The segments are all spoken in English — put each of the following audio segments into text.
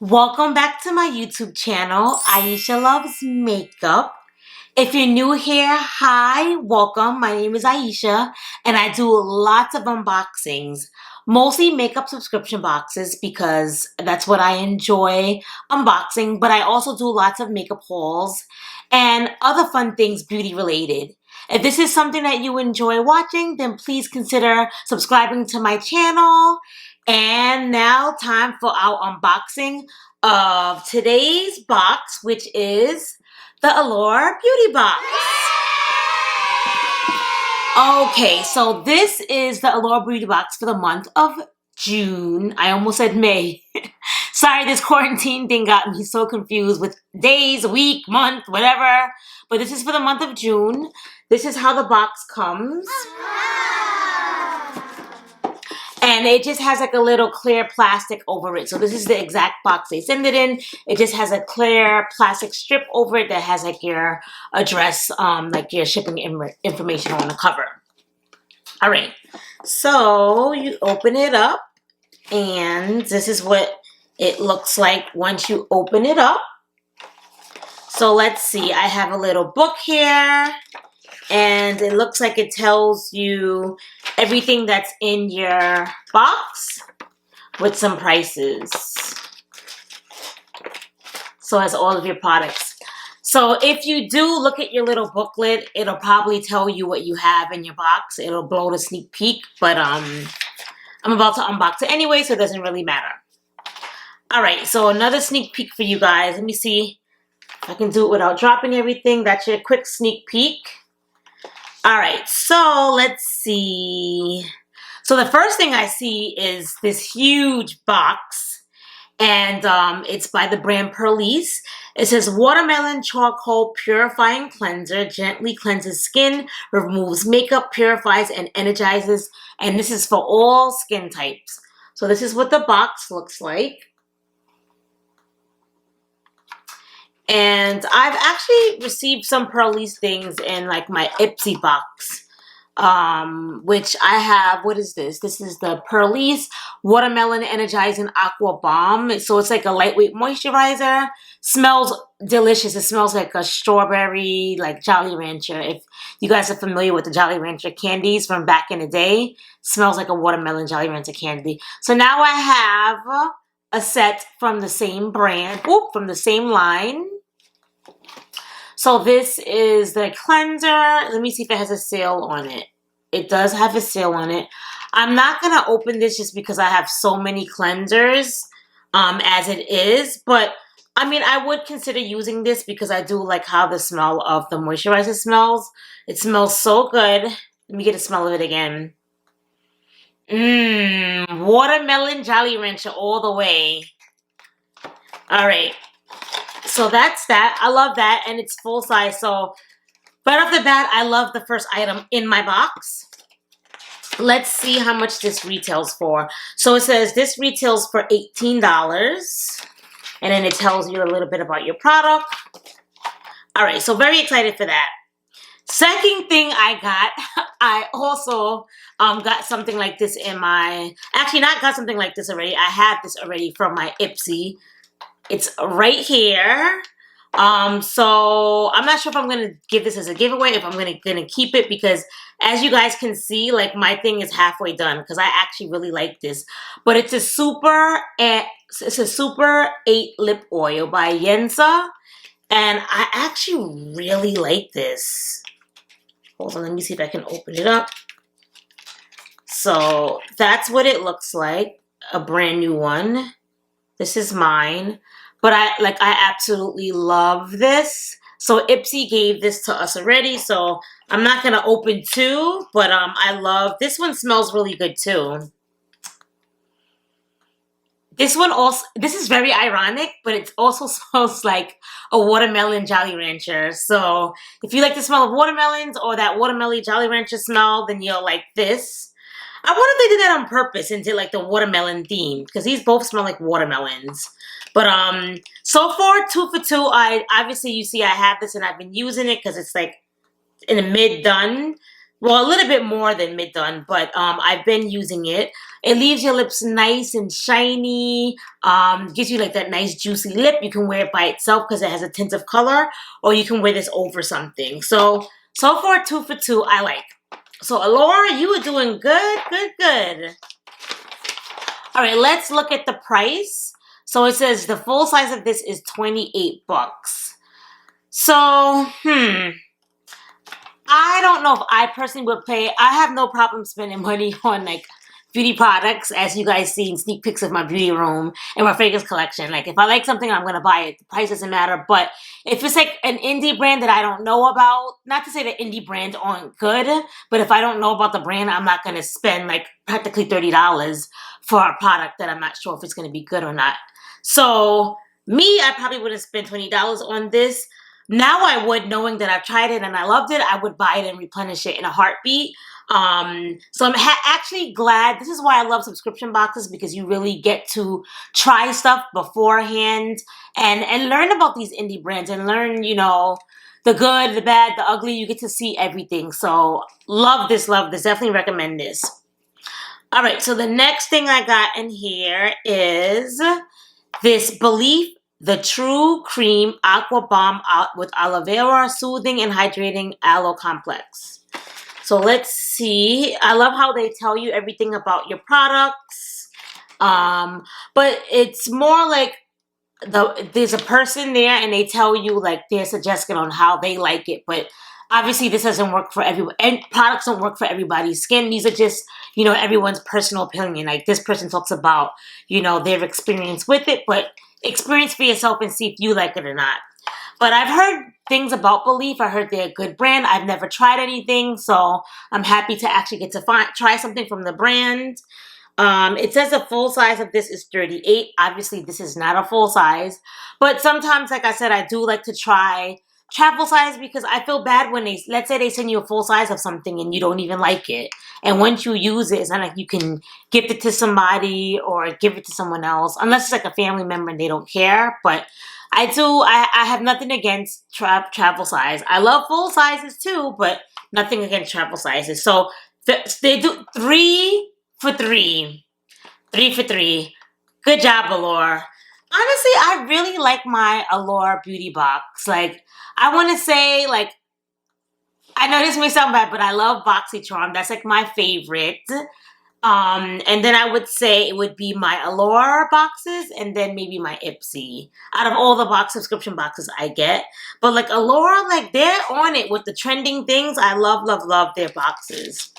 Welcome back to my YouTube channel, Aisha Loves Makeup. If you're new here, hi, welcome. My name is Aisha and I do lots of unboxings, mostly makeup subscription boxes because that's what I enjoy unboxing, but I also do lots of makeup hauls and other fun things beauty related. If this is something that you enjoy watching, then please consider subscribing to my channel. And now time for our unboxing of today's box, which is the Allure Beauty Box. Okay, so this is the Allure Beauty Box for the month of June. I almost said May. Sorry, this quarantine thing got me so confused with days, week, month, whatever. But this is for the month of June. This is how the box comes. And it just has like a little clear plastic over it. So this is the exact box they send it in. It just has a clear plastic strip over it that has like your address, like your shipping information on the cover. All right, so you open it up and this is what it looks like once you open it up. So let's see, I have a little book here. And it looks like it tells you everything that's in your box with some prices. So it has all of your products. So if you do look at your little booklet, it'll probably tell you what you have in your box. It'll blow the sneak peek, but I'm about to unbox it anyway, so it doesn't really matter. All right, so another sneak peek for you guys. Let me see if I can do it without dropping everything. That's your quick sneak peek. All right, so let's see. So the first thing I see is this huge box, and it's by the brand Perlice. It says Watermelon Charcoal Purifying Cleanser, gently cleanses skin, removes makeup, purifies, and energizes. And this is for all skin types. So this is what the box looks like. And I've actually received some Perlice things in like my Ipsy box, which I have. What is this? This is the Perlice Watermelon Energizing Aqua Balm. So it's like a lightweight moisturizer. Smells delicious. It smells like a strawberry, like Jolly Rancher. If you guys are familiar with the Jolly Rancher candies from back in the day, smells like a watermelon Jolly Rancher candy. So now I have a set from the same brand, from the same line. So this is the cleanser. Let me see if it has a sale on it. It does have a sale on it. I'm not going to open this just because I have so many cleansers as it is. But, I mean, I would consider using this because I do like how the smell of the moisturizer smells. It smells so good. Let me get a smell of it again. Watermelon Jolly Rancher all the way. All right. So that's that. I love that, and it's full size. So right off the bat, I love the first item in my box. Let's see how much this retails for. So it says this retails for $18, and then it tells you a little bit about your product. All right, so very excited for that. Second thing I got, I also got something like this in my, actually not got something like this already. I have this already from my Ipsy. It's right here. So I'm not sure if I'm going to give this as a giveaway, if I'm going to keep it, because as you guys can see, like my thing is halfway done because I actually really like this. But it's a Super 8 lip oil by Yensa, and I actually really like this. Hold on, let me see if I can open it up. So that's what it looks like, a brand new one. This is mine. But I absolutely love this. So Ipsy gave this to us already, so I'm not gonna open two, but I love this one. Smells really good too. This one also, this is very ironic, but it also smells like a watermelon Jolly Rancher. So if you like the smell of watermelons or that watermelon Jolly Rancher smell, then you'll like this. I wonder if they did that on purpose and did like the watermelon theme, because these both smell like watermelons. But so far, 2 for 2. Obviously you see I have this and I've been using it because it's like in the mid done. Well, a little bit more than mid done, but I've been using it. It leaves your lips nice and shiny. Gives you like that nice juicy lip. You can wear it by itself because it has a tint of color, or you can wear this over something. So far 2 for 2. I like. So Allure, you are doing good, good, good. All right, let's look at the price. So it says the full size of this is 28 bucks. So, I don't know if I personally would pay. I have no problem spending money on like beauty products, as you guys see in sneak pics of my beauty room and my fragrance collection. Like if I like something, I'm gonna buy it. The price doesn't matter. But if it's like an indie brand that I don't know about, not to say that indie brands aren't good, but if I don't know about the brand, I'm not gonna spend like practically $30 for a product that I'm not sure if it's gonna be good or not. So me, I probably wouldn't spend $20 on this. Now I would, knowing that I've tried it and I loved it, I would buy it and replenish it in a heartbeat. So I'm actually glad. This is why I love subscription boxes, because you really get to try stuff beforehand and learn about these indie brands and learn, you know, the good, the bad, the ugly. You get to see everything. So love this, love this. Definitely recommend this. All right, so the next thing I got in here is this Belief the True Cream Aqua Balm with aloe vera, soothing and hydrating aloe complex. So let's see. I love how they tell you everything about your products. But it's more like there's a person there and they tell you like their suggestion on how they like it. But obviously this doesn't work for everyone, and products don't work for everybody's skin. These are just, you know, everyone's personal opinion. Like this person talks about, you know, their experience with it, but experience for yourself and see if you like it or not. But I've heard things about Belief. I heard they're a good brand. I've never tried anything, so I'm happy to actually get to try something from the brand. It says the full size of this is 38. Obviously, this is not a full size. But sometimes, like I said, I do like to try travel size because I feel bad when let's say they send you a full size of something and you don't even like it. And once you use it, it's not like you can gift it to somebody or give it to someone else, unless it's like a family member and they don't care. But I have nothing against travel size. I love full sizes too, but nothing against travel sizes. So they do 3 for 3. 3 for 3. Good job, Allure. Honestly, I really like my Allure beauty box. Like, I want to say, like, I know this may sound bad, but I love BoxyCharm. That's like my favorite. And then I would say it would be my Allure boxes and then maybe my Ipsy out of all the box subscription boxes I get. But like Allure, like they're on it with the trending things. I love, love, love their boxes.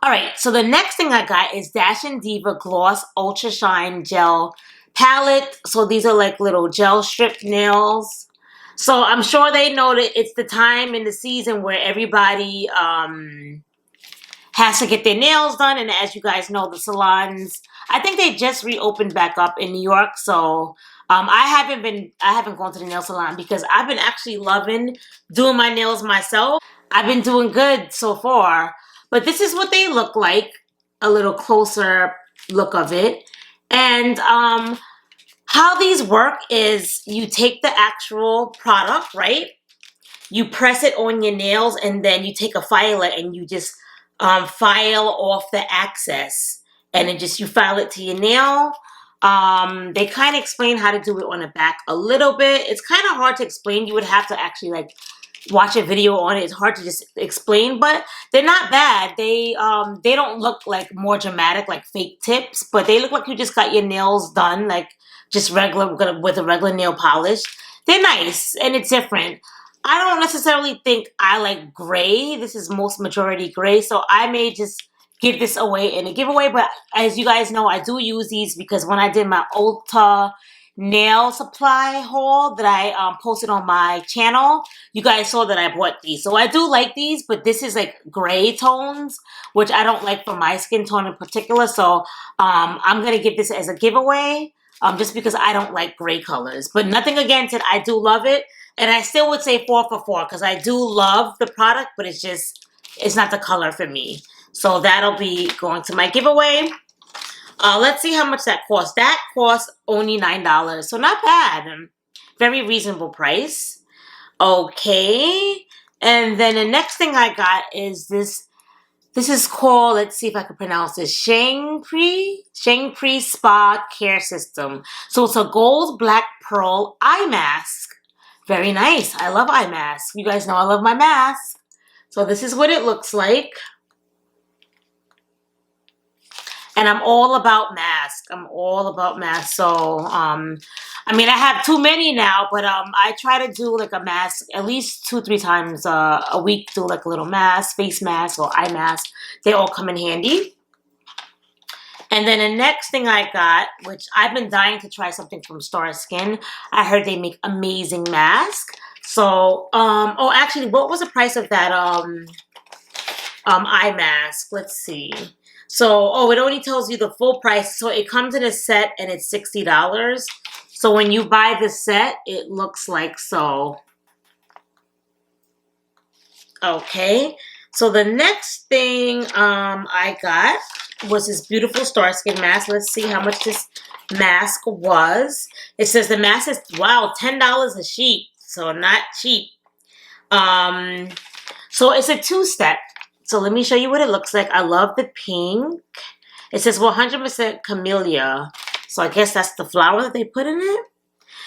All right, so the next thing I got is Dash and Diva Gloss Ultra Shine Gel Palette. So these are like little gel strip nails. So I'm sure they know that it's the time in the season where everybody has to get their nails done. And as you guys know, the salons, I think they just reopened back up in New York. So I haven't gone to the nail salon because I've been actually loving doing my nails myself. I've been doing good so far. But this is what they look like, a little closer look of it. And how these work is you take the actual product, right? You press it on your nails and then you take a filer and you just file off the excess. And then you file it to your nail. They kind of explain how to do it on the back a little bit. It's kind of hard to explain. You would have to actually like watch a video on it. It's hard to just explain, but they're not bad. They don't look like more dramatic like fake tips, but they look like you just got your nails done like just regular with a regular nail polish. They're nice and it's different. I don't necessarily think I like gray. This is most majority gray, so I may just give this away in a giveaway. But as you guys know, I do use these because when I did my Ulta nail supply haul that I posted on my channel, you guys saw that I bought these. So I do like these, but this is like gray tones, which I don't like for my skin tone in particular. So I'm going to give this as a giveaway just because I don't like gray colors. But nothing against it. I do love it. And I still would say 4 for 4 because I do love the product, but it's not the color for me. So that'll be going to my giveaway. Let's see how much that costs. That costs only $9, so not bad. Very reasonable price. Okay, And then the next thing I got is this. This is called, let's see if I can pronounce this, Shangri Spa Care System. So it's a gold black pearl eye mask. Very nice. I love eye masks. You guys know I love my mask. So this is what it looks like. And I'm all about masks. I'm all about masks. So, I mean, I have too many now, but I try to do like a mask at least 2-3 times a week. Do like a little mask, face mask or eye mask. They all come in handy. And then the next thing I got, which I've been dying to try something from Star Skin. I heard they make amazing masks. So, oh, actually, what was the price of that eye mask? Let's see. So, oh, it only tells you the full price. So it comes in a set and it's $60. So when you buy the set, it looks like so. Okay. So the next thing I got was this beautiful Star Skin mask. Let's see how much this mask was. It says the mask is, wow, $10 a sheet. So not cheap. So it's a 2-step. So let me show you what it looks like. I love the pink. It says 100% camellia. So I guess that's the flower that they put in it.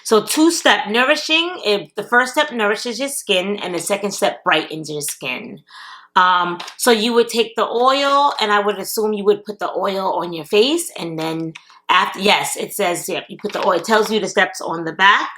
So 2-step nourishing. The first step nourishes your skin and the second step brightens your skin. So you would take the oil and I would assume you would put the oil on your face and then after, yes, it says, yep, you put the oil. It tells you the steps on the back.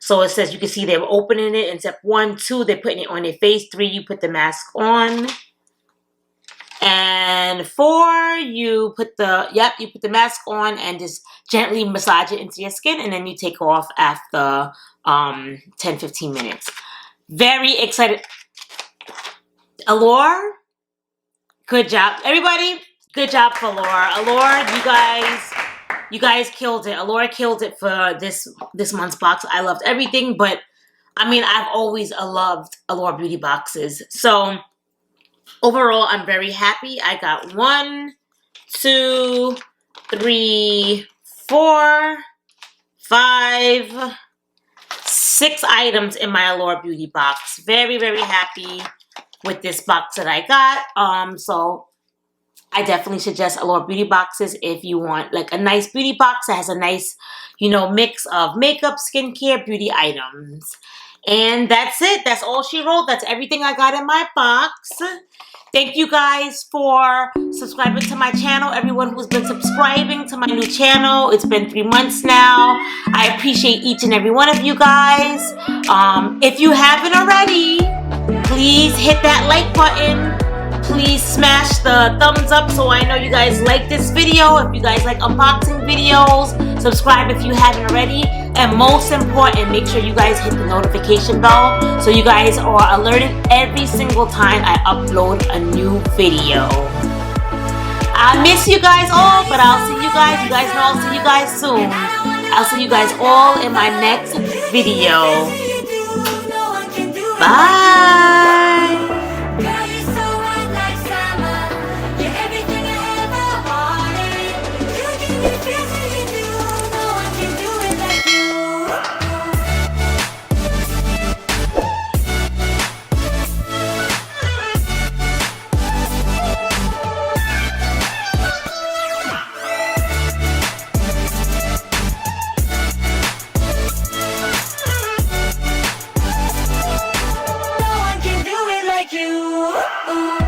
So it says, you can see they were opening it in step 1, 2, they're putting it on their face. 3, you put the mask on. And 4, you put the, yep, you put the mask on and just gently massage it into your skin. And then you take off after 10-15 minutes. Very excited. Allure, good job. Everybody, good job for Allure. Allure, you guys killed it. Allure killed it for this month's box. I loved everything, but I mean, I've always loved Allure beauty boxes. So overall, I'm very happy. I got 1, 2, 3, 4, 5, 6 items in my Allure beauty box. Very, very happy with this box that I got. So I definitely suggest Allure beauty boxes if you want like a nice beauty box that has a nice, you know, mix of makeup, skincare, beauty items. And that's it. That's all she wrote. That's everything I got in my box. Thank you guys for subscribing to my channel. Everyone who's been subscribing to my new channel. It's been 3 months now. I appreciate each and every one of you guys. If you haven't already, please hit that like button. Please smash the thumbs up so I know you guys like this video. If you guys like unboxing videos, subscribe if you haven't already. And most important, make sure you guys hit the notification bell so you guys are alerted every single time I upload a new video. I miss you guys all, but I'll see you guys. You guys know I'll see you guys soon. I'll see you guys all in my next video. Bye. You.